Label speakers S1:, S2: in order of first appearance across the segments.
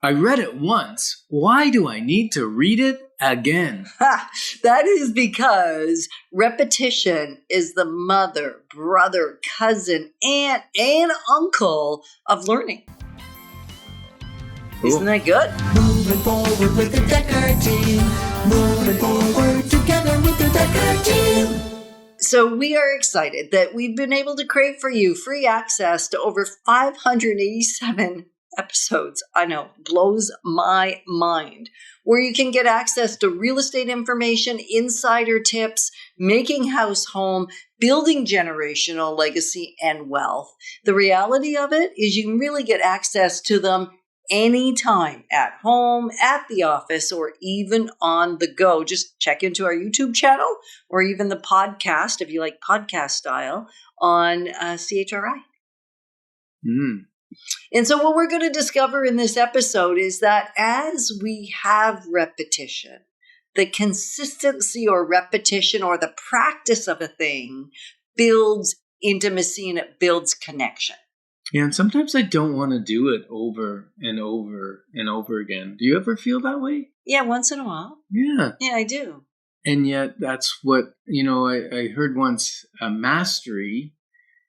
S1: I read it once. Why do I need to read it again?
S2: That is because repetition is the mother, brother, cousin, aunt, and uncle of learning. Isn't that good?
S3: Moving forward with the Decker team. Moving forward together with the Decker team.
S2: So we are excited that we've been able to create for you free access to over 587 episodes. I know, blows my mind. Where you can get access to real estate information, insider tips, making house home, building generational legacy and wealth. The reality of it is you can really get access to them anytime, at home, at the office, or even on the go. Just check into our YouTube channel or even the podcast, if you like podcast style, on CHRI. And so what we're going to discover in this episode is that as we have repetition, the consistency or repetition or the practice of a thing builds intimacy and it builds connection.
S1: Yeah, and sometimes I don't want to do it over and over and over again. Do you ever feel that way?
S2: Yeah, once in a while.
S1: Yeah.
S2: Yeah, I do.
S1: And yet that's what, I heard once, mastery,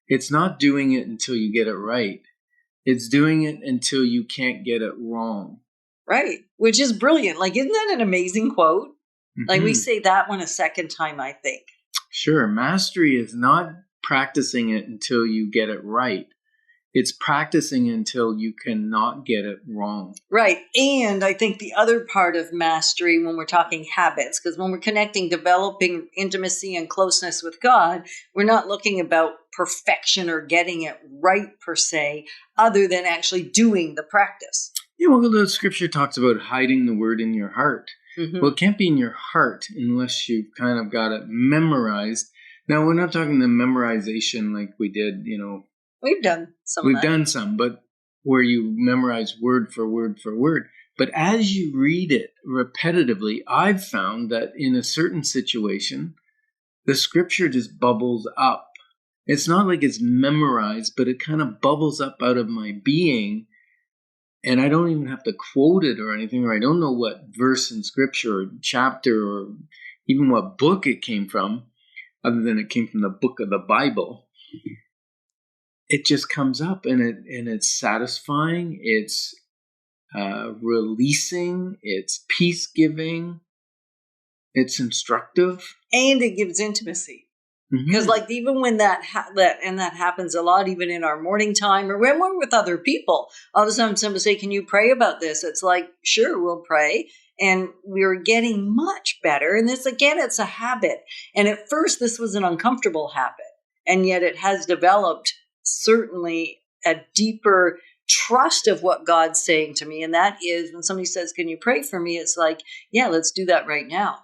S1: it's not doing it until you get it right. It's doing it until you can't get it wrong.
S2: Right. Which is brilliant. Like, isn't that an amazing quote?
S1: Mm-hmm.
S2: Like, we say that one a second time, I think.
S1: Sure. Mastery is not practicing it until you get it right. It's practicing until you cannot get it wrong.
S2: Right. And I think the other part of mastery when we're talking habits, because when we're connecting, developing intimacy and closeness with God, we're not looking about perfection or getting it right per se, other than actually doing the practice.
S1: Yeah, well, the scripture talks about hiding the word in your heart. Mm-hmm. Well, it can't be in your heart unless you've kind of got it memorized. Now, we're not talking the memorization like we did,
S2: We've done some.
S1: We've done some, but where you memorize word for word for word. But as you read it repetitively, I've found that in a certain situation, the scripture just bubbles up. It's not like it's memorized, but it kind of bubbles up out of my being. And I don't even have to quote it or anything, or I don't know what verse in scripture or chapter or even what book it came from, other than it came from the book of the Bible. It just comes up and it's satisfying, it's releasing, it's peace-giving, it's instructive.
S2: And it gives intimacy. Because even when that happens a lot, even in our morning time or when we're with other people, all of a sudden someone say, can you pray about this? It's like, sure, we'll pray. And we're getting much better. And this, again, it's a habit. And at first, this was an uncomfortable habit. And yet it has developed certainly a deeper trust of what God's saying to me. And that is when somebody says, can you pray for me? It's like, yeah, let's do that right now.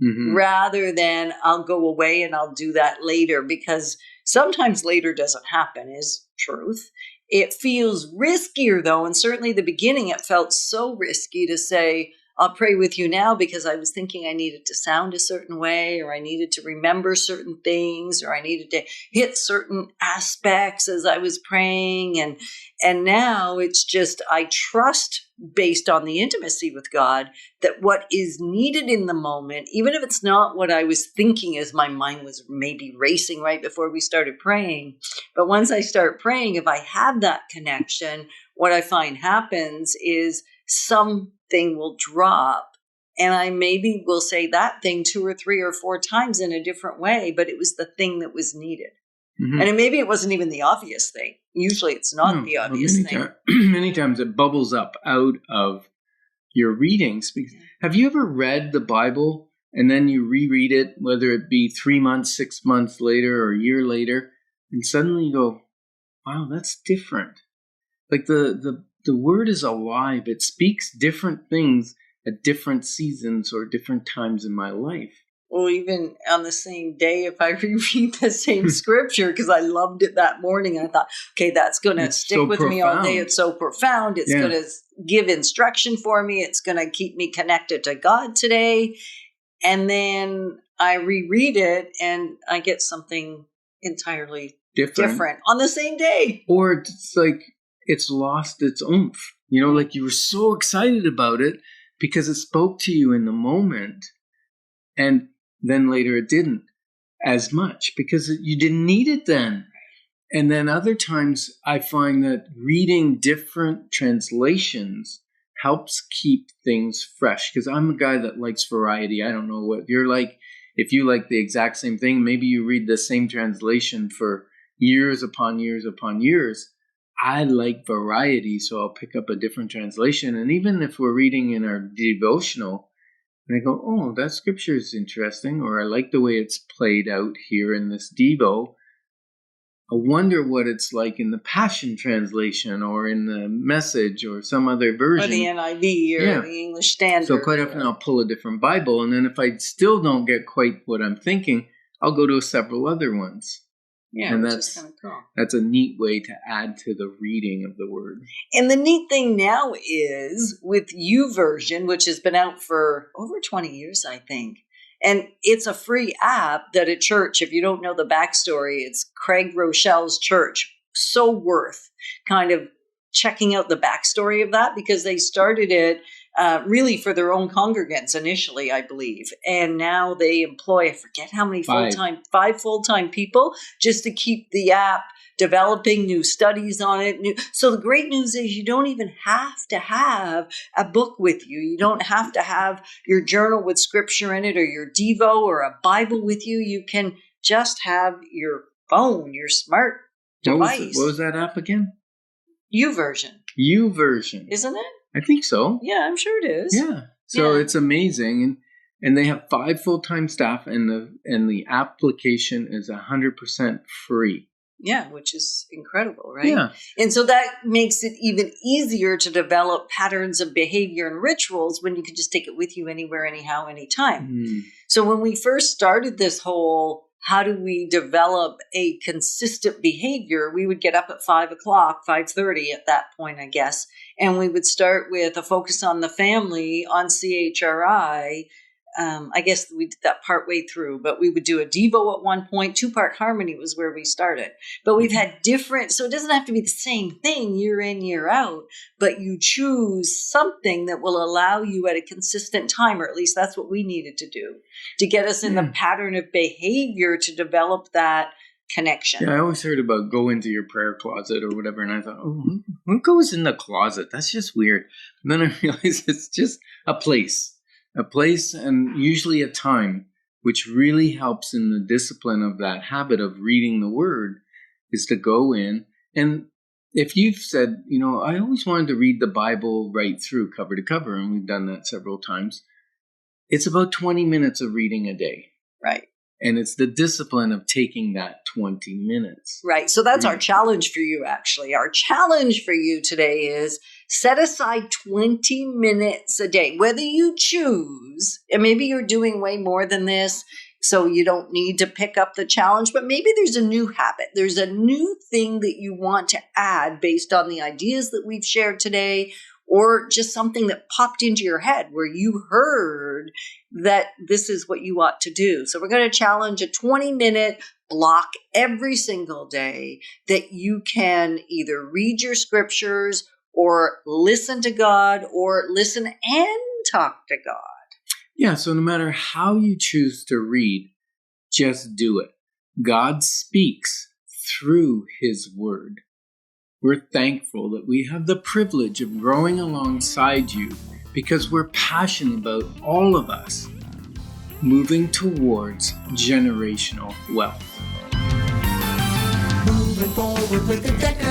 S2: Mm-hmm. Rather than I'll go away and I'll do that later, because sometimes later doesn't happen is truth. It feels riskier though. And certainly the beginning, it felt so risky to say, I'll pray with you now because I was thinking I needed to sound a certain way, or I needed to remember certain things, or I needed to hit certain aspects as I was praying. And now it's just, I trust based on the intimacy with God that what is needed in the moment, even if it's not what I was thinking as my mind was maybe racing right before we started praying. But once I start praying, if I have that connection, what I find happens is something will drop, and I maybe will say that thing 2 or 3 or 4 times in a different way, but it was the thing that was needed. Mm-hmm. And maybe it wasn't even the obvious thing. Usually it's not the obvious thing.
S1: Many times it bubbles up out of your readings. Have you ever read the Bible and then you reread it, whether it be 3 months, 6 months later, or a year later, and suddenly you go, wow, that's different. Like the word is alive. It speaks different things at different seasons or different times in my life.
S2: Well, even on the same day, if I reread the same scripture, because I loved it that morning, I thought, okay, that's going to stick with me all day. It's so profound. It's going to give instruction for me. It's going to keep me connected to God today. And then I reread it and I get something entirely different on the same day.
S1: Or it's like it's lost its oomph. You know, like you were so excited about it because it spoke to you in the moment. And then later it didn't as much because you didn't need it then. And then other times I find that reading different translations helps keep things fresh, because I'm a guy that likes variety. I don't know what you're like. If you like the exact same thing, maybe you read the same translation for years upon years upon years. I like variety, so I'll pick up a different translation. And even if we're reading in our devotional, and I go, oh, that scripture is interesting, or I like the way it's played out here in this Devo. I wonder what it's like in the Passion Translation or in the Message or some other version.
S2: Or the NIV or the English Standard.
S1: So quite often I'll pull a different Bible, and then if I still don't get quite what I'm thinking, I'll go to several other ones.
S2: Yeah,
S1: and
S2: which is kind of cool.
S1: That's a neat way to add to the reading of the Word.
S2: And the neat thing now is with YouVersion, which has been out for over 20 years, I think. And it's a free app that a church, if you don't know the backstory, it's Craig Rochelle's church. So worth kind of checking out the backstory of that, because they started it really for their own congregants initially, I believe. And now they employ, I forget how many five full-time people just to keep the app developing, new studies on it. So the great news is you don't even have to have a book with you. You don't have to have your journal with scripture in it or your Devo or a Bible with you. You can just have your phone, your smart device.
S1: What was that app again?
S2: YouVersion.
S1: YouVersion.
S2: Isn't it?
S1: I think so.
S2: Yeah, I'm sure it is.
S1: Yeah. So it's amazing. And they have 5 full-time staff, and the application is 100% free.
S2: Yeah, which is incredible, right?
S1: Yeah.
S2: And so that makes it even easier to develop patterns of behavior and rituals when you can just take it with you anywhere, anyhow, anytime.
S1: Mm.
S2: So when we first started this whole, how do we develop a consistent behavior, we would get up at 5 o'clock, 5:30 at that point, I guess. And we would start with a focus on the family on CHRI. I guess we did that part way through, but we would do a Devo at one point. 2-part harmony was where we started. But we've had different, so it doesn't have to be the same thing year in, year out, but you choose something that will allow you at a consistent time, or at least that's what we needed to do, to get us in the pattern of behavior to develop that connection.
S1: Yeah, I always heard about go into your prayer closet or whatever, and I thought, oh, who goes in the closet? That's just weird. And then I realized it's just a place and usually a time, which really helps in the discipline of that habit of reading the Word, is to go in. And if you've said, I always wanted to read the Bible right through cover to cover, and we've done that several times, it's about 20 minutes of reading a day.
S2: Right.
S1: And it's the discipline of taking that 20 minutes.
S2: Right. So that's our challenge for you, actually. Our challenge for you today is set aside 20 minutes a day, whether you choose, and maybe you're doing way more than this, so you don't need to pick up the challenge, but maybe there's a new habit. There's a new thing that you want to add based on the ideas that we've shared today, or just something that popped into your head where you heard that this is what you ought to do. So we're going to challenge a 20-minute block every single day that you can either read your scriptures or listen to God or listen and talk to God.
S1: Yeah, so no matter how you choose to read, just do it. God speaks through His Word. We're thankful that we have the privilege of growing alongside you because we're passionate about all of us moving towards generational wealth.
S3: Moving forward with the Decker